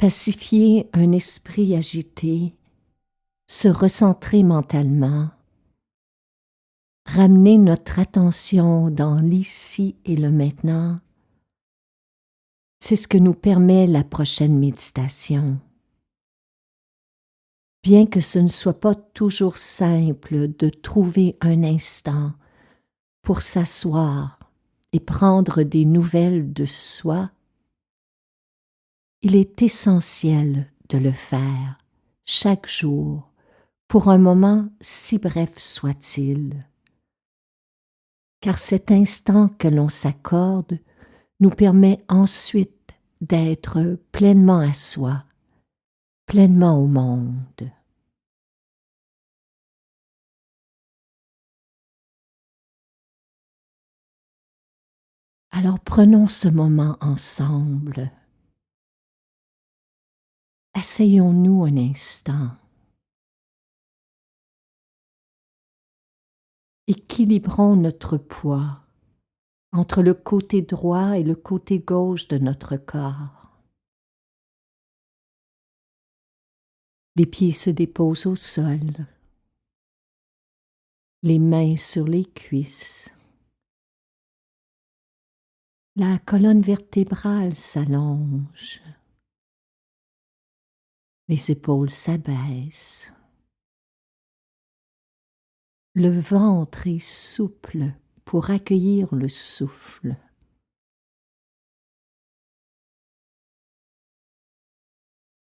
pacifier un esprit agité, se recentrer mentalement, ramener notre attention dans l'ici et le maintenant, c'est ce que nous permet la prochaine méditation. Bien que ce ne soit pas toujours simple de trouver un instant pour s'asseoir et prendre des nouvelles de soi, il est essentiel de le faire chaque jour pour un moment si bref soit-il. Car cet instant que l'on s'accorde nous permet ensuite d'être pleinement à soi, pleinement au monde. Alors prenons ce moment ensemble. Asseyons-nous un instant. Équilibrons notre poids entre le côté droit et le côté gauche de notre corps. Les pieds se déposent au sol, les mains sur les cuisses. La colonne vertébrale s'allonge, les épaules s'abaissent. Le ventre est souple pour accueillir le souffle.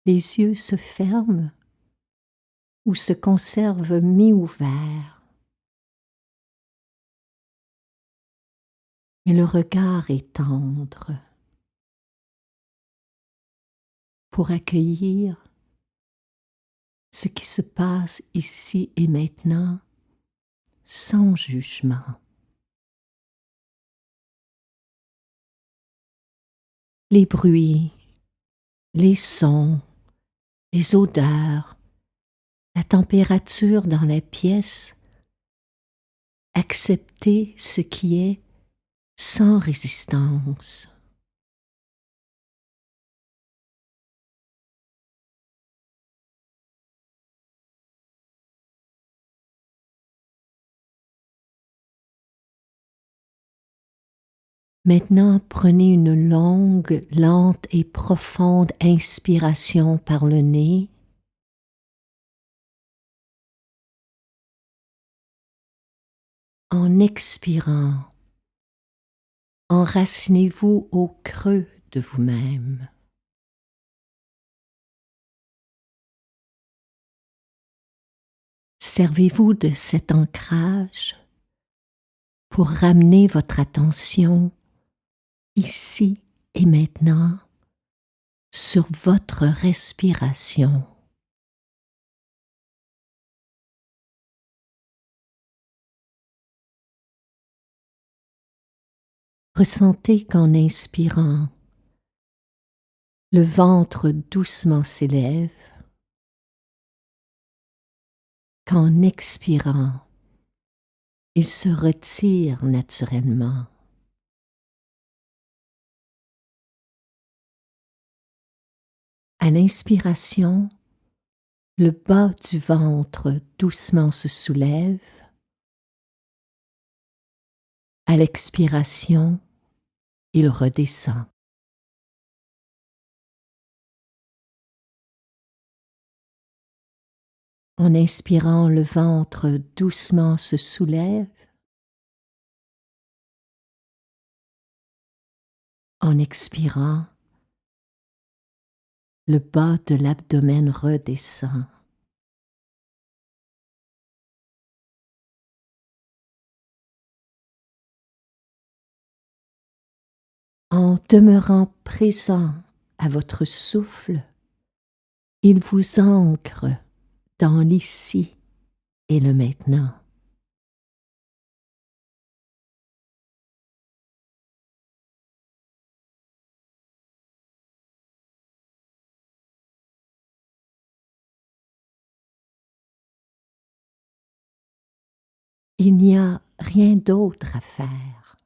Les yeux se ferment ou se conservent mi-ouverts. Mais le regard est tendre pour accueillir ce qui se passe ici et maintenant sans jugement. Les bruits, les sons, les odeurs, la température dans la pièce, accepter ce qui est sans résistance. Maintenant, prenez une longue, lente et profonde inspiration par le nez. En expirant, enracinez-vous au creux de vous-même. Servez-vous de cet ancrage pour ramener votre attention ici et maintenant sur votre respiration. Ressentez qu'en inspirant, le ventre doucement s'élève, qu'en expirant, il se retire naturellement. À l'inspiration, le bas du ventre doucement se soulève. À l'expiration, il redescend. En inspirant, le ventre doucement se soulève. En expirant, le bas de l'abdomen redescend. En demeurant présent à votre souffle, il vous ancre dans l'ici et le maintenant. Il n'y a rien d'autre à faire,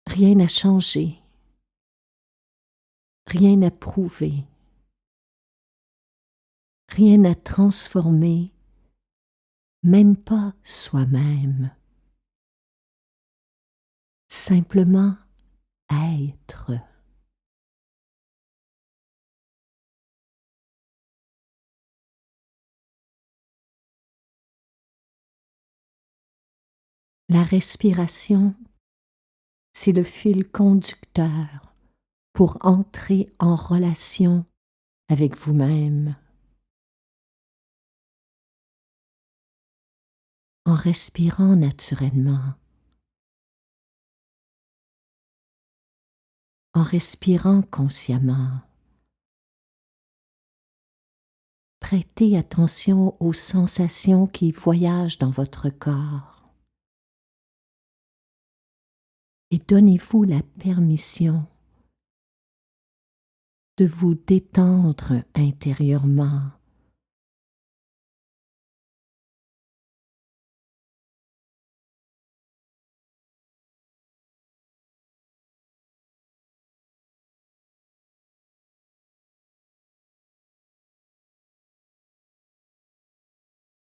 rien à changer, rien à prouver, rien à transformer, même pas soi-même. Simplement être. La respiration, c'est le fil conducteur pour entrer en relation avec vous-même. En respirant naturellement, en respirant consciemment. Prêtez attention aux sensations qui voyagent dans votre corps et donnez-vous la permission de vous détendre intérieurement.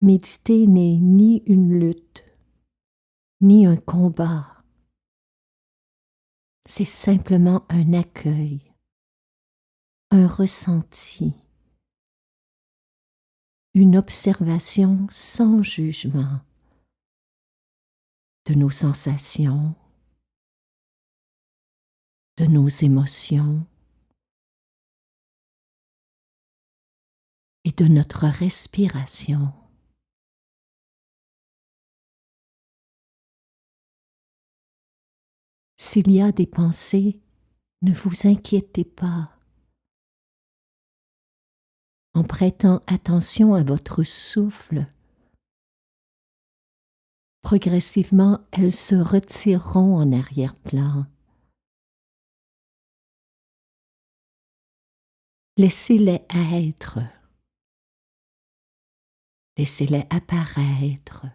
Méditer n'est ni une lutte, ni un combat. C'est simplement un accueil, un ressenti, une observation sans jugement de nos sensations, de nos émotions et de notre respiration. S'il y a des pensées, ne vous inquiétez pas. En prêtant attention à votre souffle, progressivement elles se retireront en arrière-plan. Laissez-les être. Laissez-les apparaître,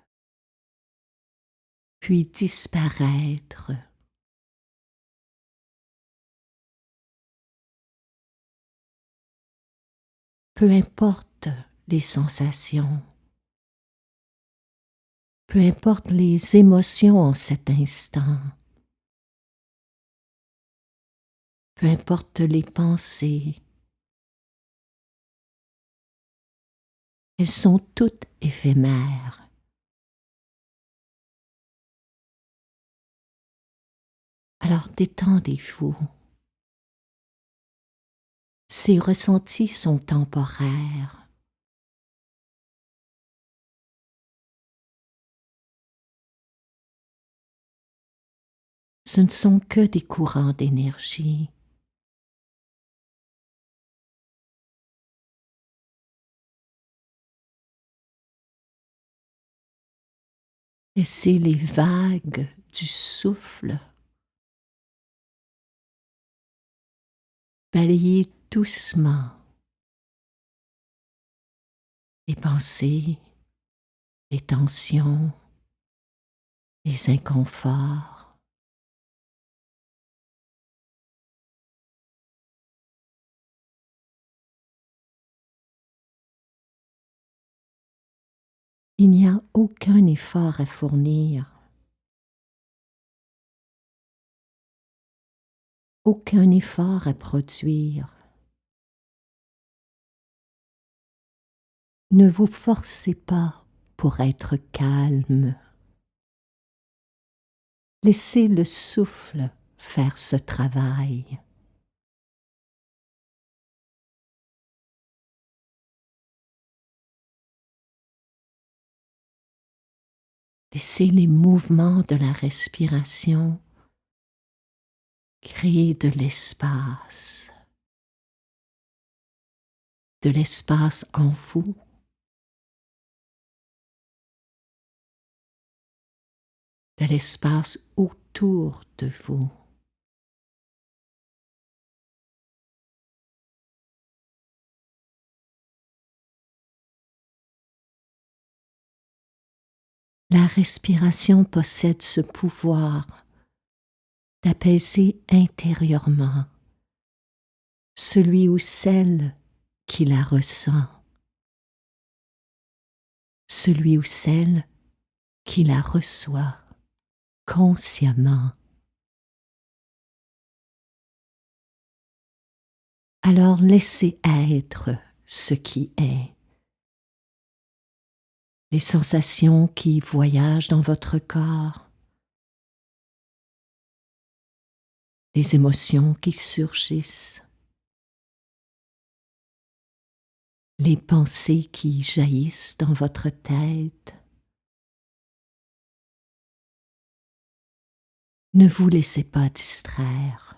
puis disparaître. Peu importe les sensations, peu importe les émotions en cet instant, peu importe les pensées, elles sont toutes éphémères. Alors détendez-vous. Ces ressentis sont temporaires. Ce ne sont que des courants d'énergie. Laissez les vagues du souffle balayer doucement les pensées, les tensions, les inconforts. Il n'y a aucun effort à fournir, aucun effort à produire. Ne vous forcez pas pour être calme. Laissez le souffle faire ce travail. Laissez les mouvements de la respiration créer de l'espace en vous, de l'espace autour de vous. La respiration possède ce pouvoir d'apaiser intérieurement, celui ou celle qui la ressent, celui ou celle qui la reçoit consciemment. Alors laissez être ce qui est, les sensations qui voyagent dans votre corps, les émotions qui surgissent, les pensées qui jaillissent dans votre tête. Ne vous laissez pas distraire.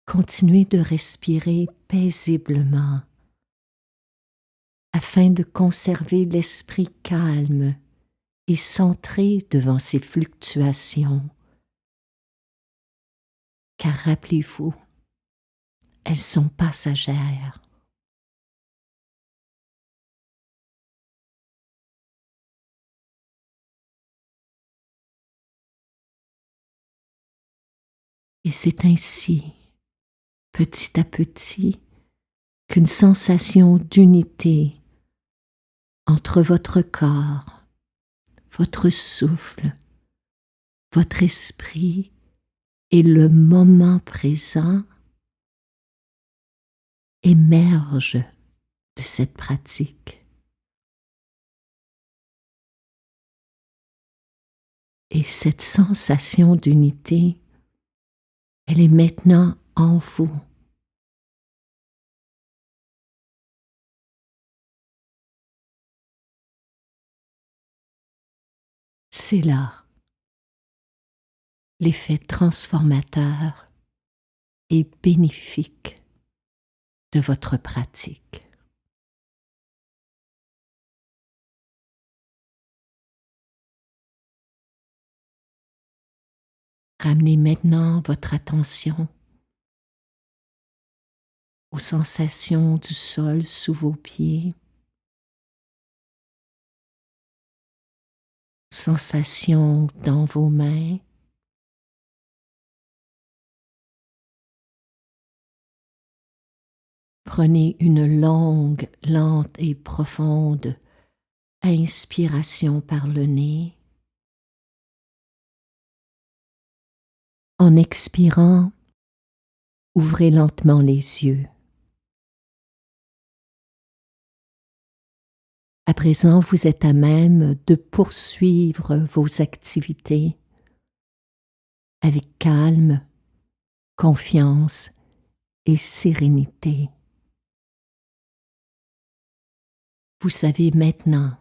Continuez de respirer paisiblement afin de conserver l'esprit calme et centré devant ces fluctuations. Car rappelez-vous, elles sont passagères. Et c'est ainsi, petit à petit, qu'une sensation d'unité entre votre corps, votre souffle, votre esprit et le moment présent émerge de cette pratique. Et cette sensation d'unité, elle est maintenant en vous. C'est là l'effet transformateur et bénéfique de votre pratique. Ramenez maintenant votre attention aux sensations du sol sous vos pieds, sensations dans vos mains, prenez une longue, lente et profonde inspiration par le nez. En expirant, ouvrez lentement les yeux. À présent, vous êtes à même de poursuivre vos activités avec calme, confiance et sérénité. Vous savez maintenant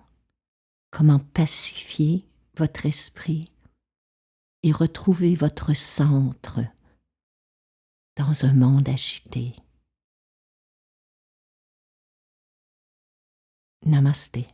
comment pacifier votre esprit et retrouver votre centre dans un monde agité. Namasté.